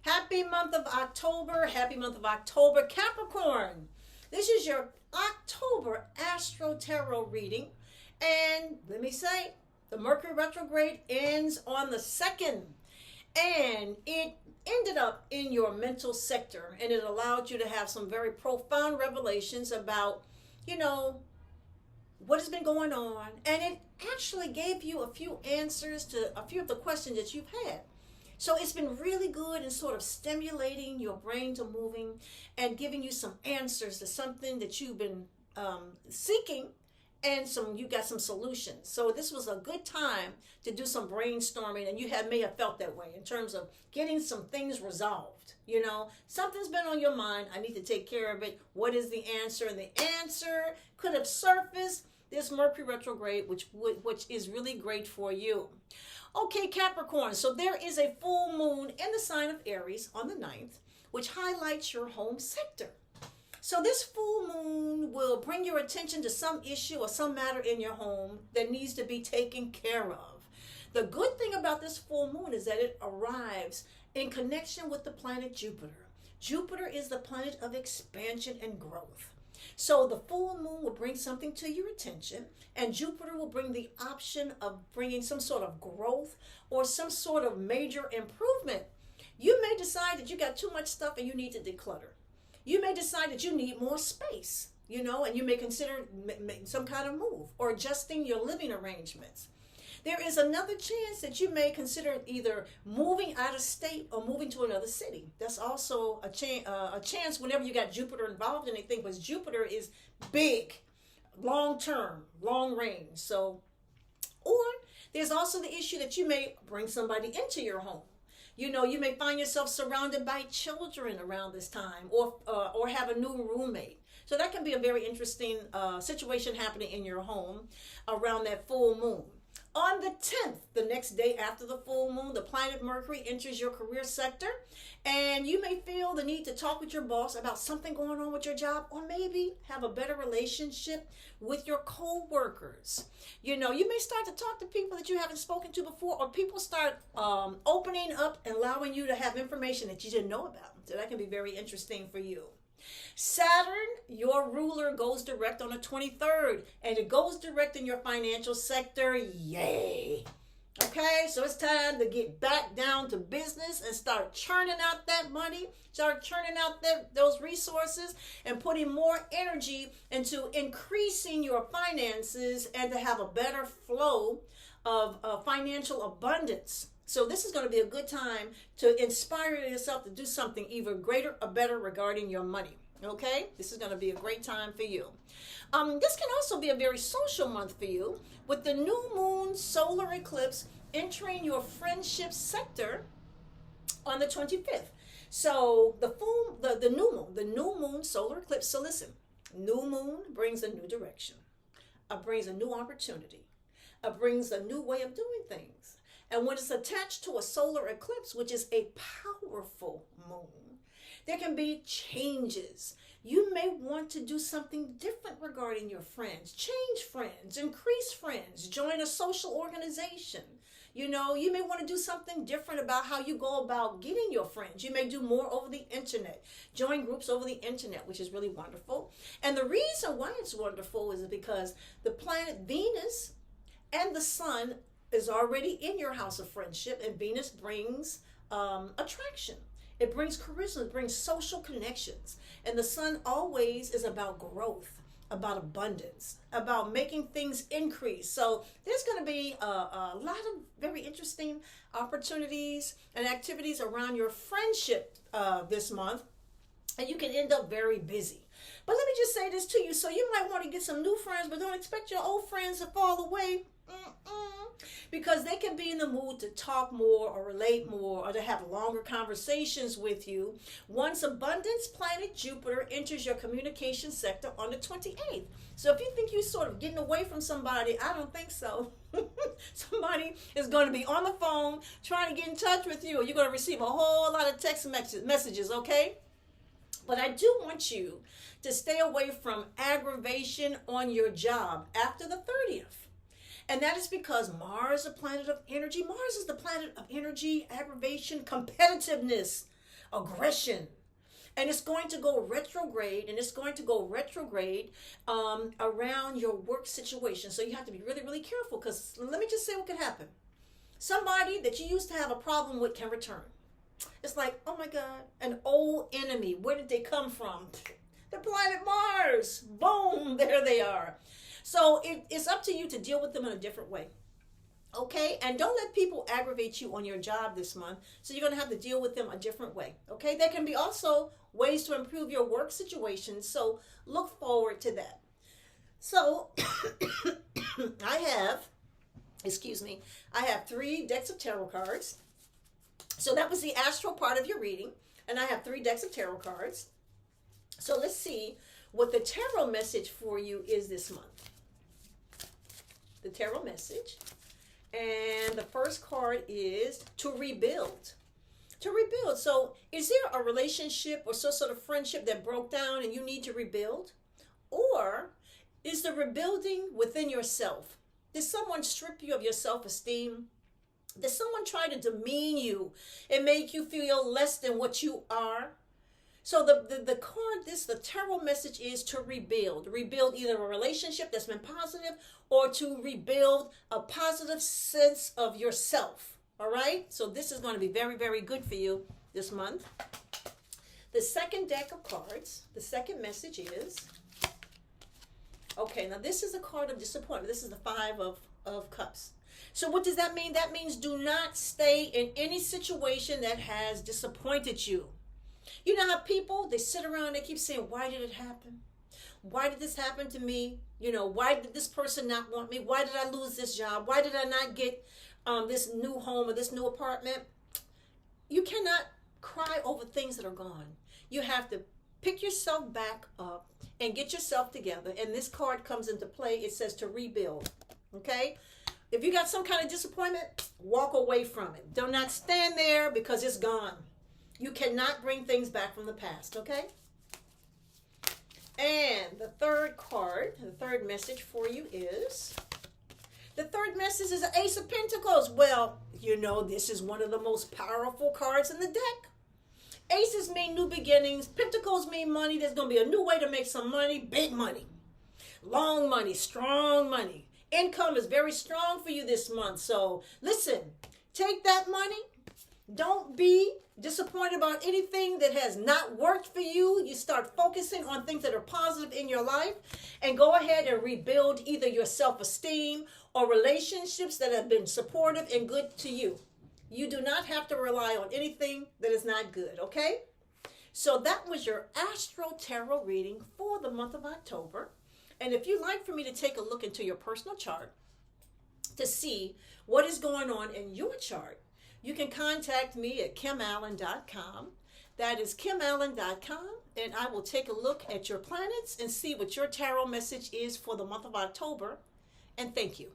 Happy month of October. Happy month of October, Capricorn. This is your October Astro Tarot reading. And let me say, the Mercury retrograde ends on the 2nd. And it ended up in your mental sector. And it allowed you to have some very profound revelations about, you know, what has been going on. And it actually gave you a few answers to a few of the questions that you've had. So it's been really good in sort of stimulating your brain to moving and giving you some answers to something that you've been seeking, and you got some solutions. So this was a good time to do some brainstorming, and may have felt that way in terms of getting some things resolved. You know, something's been on your mind. I need to take care of it. What is the answer? And the answer could have surfaced this Mercury retrograde, which is really great for you. Okay, Capricorn, so there is a full moon in the sign of Aries on the 9th, which highlights your home sector. So this full moon will bring your attention to some issue or some matter in your home that needs to be taken care of. The good thing about this full moon is that it arrives in connection with the planet Jupiter. Jupiter is the planet of expansion and growth. So the full moon will bring something to your attention, and Jupiter will bring the option of bringing some sort of growth or some sort of major improvement. You may decide that you got too much stuff and you need to declutter. You may decide that you need more space, and you may consider some kind of move or adjusting your living arrangements. There is another chance that you may consider either moving out of state or moving to another city. That's also a chance whenever you got Jupiter involved in anything, because Jupiter is big, long term, long range. So, or there's also the issue that you may bring somebody into your home. You may find yourself surrounded by children around this time, or have a new roommate. So that can be a very interesting situation happening in your home around that full moon. On the 10th, the next day after the full moon, the planet Mercury enters your career sector, and you may feel the need to talk with your boss about something going on with your job, or maybe have a better relationship with your co-workers. You may start to talk to people that you haven't spoken to before, or people start opening up and allowing you to have information that you didn't know about. So that can be very interesting for you. Saturn, your ruler, goes direct on the 23rd, and it goes direct in your financial sector. Yay! Okay, so it's time to get back down to business and start churning out that money, start churning out those resources, and putting more energy into increasing your finances and to have a better flow of financial abundance. So this is going to be a good time to inspire yourself to do something either greater or better regarding your money. Okay? This is going to be a great time for you. This can also be a very social month for you, with the new moon solar eclipse entering your friendship sector on the 25th. So the new moon solar eclipse. So listen, new moon brings a new direction. It brings a new opportunity. It brings a new way of doing things. And when it's attached to a solar eclipse, which is a powerful moon, there can be changes. You may want to do something different regarding your friends. Change friends, increase friends, join a social organization. You may want to do something different about how you go about getting your friends. You may do more over the internet, join groups over the internet, which is really wonderful. And the reason why it's wonderful is because the planet Venus and the sun is already in your house of friendship, and Venus brings attraction. It brings charisma, it brings social connections. And the sun always is about growth, about abundance, about making things increase. So there's going to be a lot of very interesting opportunities and activities around your friendship this month, and you can end up very busy. But let me just say this to you. So you might want to get some new friends, but don't expect your old friends to fall away. Because they can be in the mood to talk more or relate more or to have longer conversations with you once abundance planet Jupiter enters your communication sector on the 28th. So if you think you're sort of getting away from somebody, I don't think so. Somebody is going to be on the phone trying to get in touch with you, or you're going to receive a whole lot of text messages, okay? But I do want you to stay away from aggravation on your job after the 30th. And that is because Mars, the planet of energy, Mars is the planet of energy, aggravation, competitiveness. aggression. And it's going to go retrograde, and it's going to go retrograde around your work situation. So you have to be really, really careful, because let me just say what could happen. Somebody that you used to have a problem with can return. It's like, oh my God, an old enemy. Where did they come from? The planet Mars. Boom, there they are. So it's up to you to deal with them in a different way. Okay, and don't let people aggravate you on your job this month. So you're going to have to deal with them a different way. Okay, there can be also ways to improve your work situation. So look forward to that. So I have 3 decks of tarot cards. So that was the astral part of your reading. And I have 3 decks of tarot cards. So let's see what the tarot message for you is this month. The tarot message. And the first card is to rebuild. To rebuild. So is there a relationship or some sort of friendship that broke down and you need to rebuild? Or is the rebuilding within yourself? Did someone strip you of your self-esteem? Did someone try to demean you and make you feel less than what you are? So the card, the tarot message is to rebuild. Rebuild either a relationship that's been positive or to rebuild a positive sense of yourself. All right? So this is going to be very, very good for you this month. The second deck of cards, the second message is, okay, now this is a card of disappointment. This is the 5 of Cups. So what does that mean? That means do not stay in any situation that has disappointed you. You know how people, they sit around, they keep saying, why did it happen? Why did this happen to me? You know, why did this person not want me? Why did I lose this job? Why did I not get this new home or this new apartment? You cannot cry over things that are gone. You have to pick yourself back up and get yourself together. And this card comes into play. It says to rebuild. Okay? If you got some kind of disappointment, walk away from it. Do not stand there because it's gone. You cannot bring things back from the past, okay? And the third card, the third message for you is, the third message is the Ace of Pentacles. Well, you know, this is one of the most powerful cards in the deck. Aces mean new beginnings. Pentacles mean money. There's going to be a new way to make some money, big money, long money, strong money. Income is very strong for you this month. So listen, take that money. Don't be disappointed about anything that has not worked for you. You start focusing on things that are positive in your life and go ahead and rebuild either your self-esteem or relationships that have been supportive and good to you. You do not have to rely on anything that is not good, okay? So that was your Astro Tarot reading for the month of October. And if you'd like for me to take a look into your personal chart to see what is going on in your chart, you can contact me at kimallen.com. That is kimallen.com, and I will take a look at your planets and see what your tarot message is for the month of October. And thank you.